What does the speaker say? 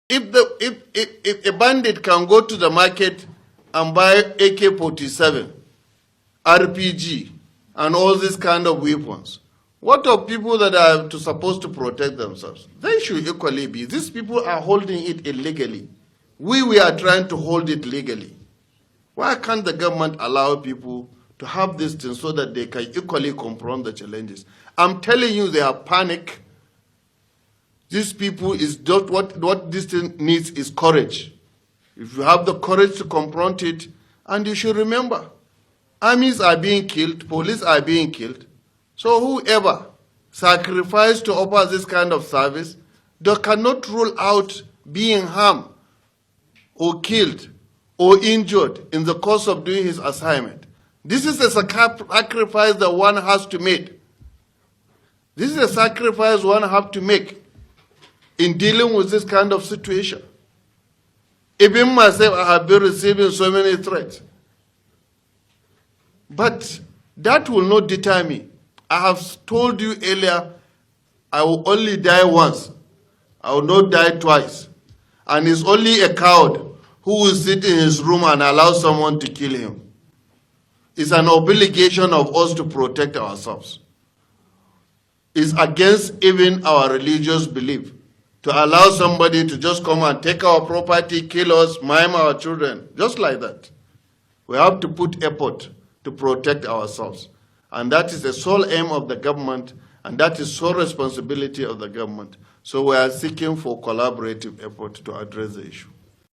If a bandit can go to the market and buy AK-47, RPG, and all these kind of weapons, what of people that are supposed to protect themselves? They should equally be. These people are holding it illegally. We are trying to hold it legally. Why can't the government allow people to have this thing so that they can equally confront the challenges? I'm telling you, they have panic. These people is just what this thing needs is courage. If you have the courage to confront it, and you should remember, armies are being killed, police are being killed. So whoever sacrificed to offer this kind of service, they cannot rule out being harmed or killed or injured in the course of doing his assignment. This is a sacrifice that one has to make. This is a sacrifice one has to make in dealing with this kind of situation. Even myself, I have been receiving so many threats. But that will not deter me. I have told you earlier, I will only die once. I will not die twice. And it's only a coward who will sit in his room and allow someone to kill him. It's an obligation of us to protect ourselves. It's against even our religious belief to allow somebody to just come and take our property, kill us, maim our children, just like that. We have to put effort to protect ourselves. And that is the sole aim of the government, and that is sole responsibility of the government. So we are seeking for collaborative effort to address the issue.